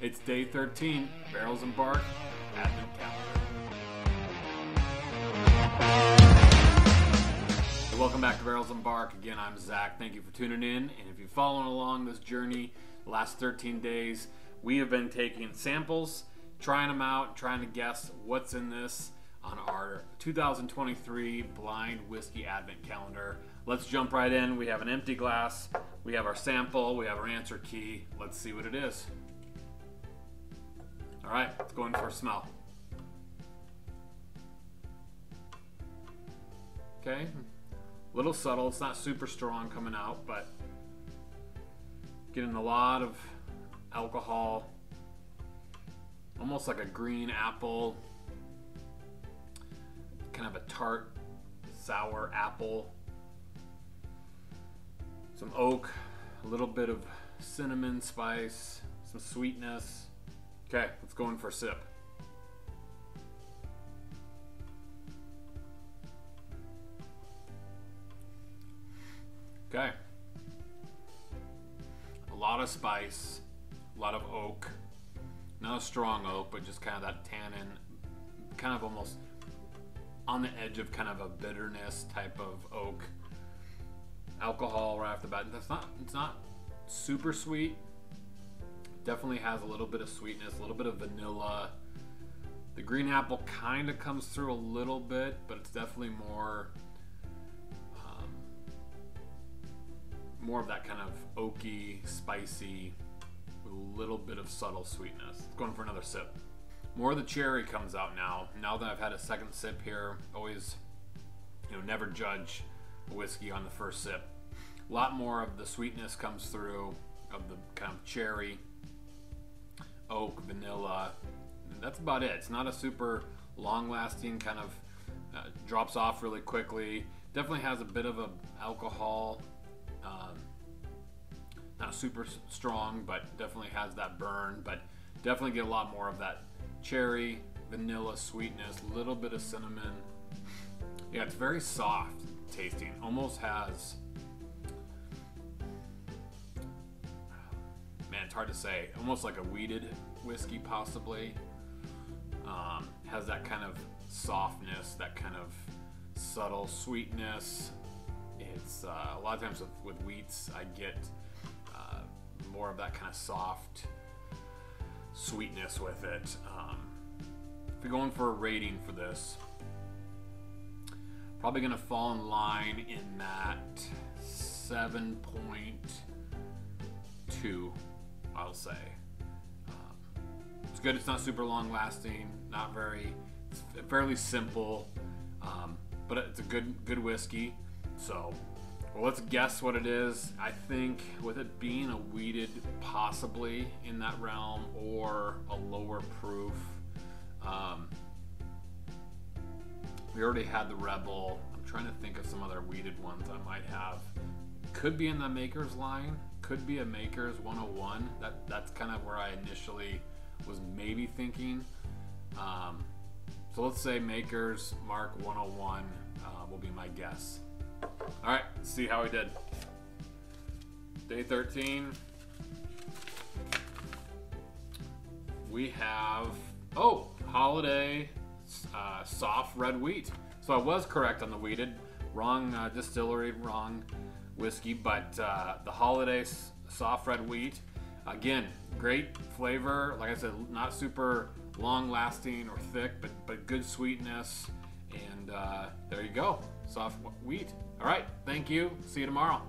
It's day 13, Barrels and Bark, Advent Calendar. So welcome back to Barrels and Bark. Again, I'm Zach. Thank you for tuning in. And if you're following along this journey, the last 13 days, we have been taking samples, trying them out, trying to guess what's in this on our 2023 Blind Whiskey Advent Calendar. Let's jump right in. We have an empty glass, we have our sample, we have our answer key. Let's see what it is. All right, let's go in for a smell. Okay, a little subtle. It's not super strong coming out, but getting a lot of alcohol, almost like a green apple, kind of a tart, sour apple, some oak, a little bit of cinnamon spice, some sweetness. Okay, let's go in for a sip. Okay. A lot of spice, a lot of oak. Not a strong oak, but just kind of that tannin, kind of almost on the edge of kind of a bitterness type of oak. Alcohol right off the bat. It's not super sweet. Definitely has a little bit of sweetness, a little bit of vanilla. The green apple kind of comes through a little bit, but it's definitely more of that kind of oaky, spicy, with a little bit of subtle sweetness. Going for another sip. More of the cherry comes out now. Now that I've had a second sip here, always, never judge a whiskey on the first sip. A lot more of the sweetness comes through, of the kind of cherry, oak, vanilla. That's about it. It's not a super long-lasting kind of drops off really quickly. Definitely has a bit of a alcohol. Not super strong, but definitely has that burn. But definitely get a lot more of that cherry, vanilla sweetness, a little bit of cinnamon. Yeah, it's very soft tasting. Almost has, man, it's hard to say. Almost like a wheated whiskey, possibly. Has that kind of softness, that kind of subtle sweetness. It's a lot of times with wheats, I get more of that kind of soft sweetness with it. If you're going for a rating for this, probably going to fall in line in that 7.2, I'll say. It's good. It's not super long lasting, it's fairly simple, but it's a good whiskey. So, well, let's guess what it is. I think with it being a wheated, possibly in that realm, or a lower proof. We already had the Rebel. I'm trying to think of some other wheated ones I might have. Could be in the Maker's line. Could be a Maker's 101. That's kind of where I initially was maybe thinking. So let's say Maker's Mark 101 will be my guess. All right, let's see how we did. Day 13. We have, Holiday soft red wheat. So I was correct on the wheated. Wrong distillery, wrong whiskey, but the Holiday soft red wheat. Again, great flavor. Like I said, not super long lasting or thick, but good sweetness. And there you go, soft wheat. All right, thank you. See you tomorrow.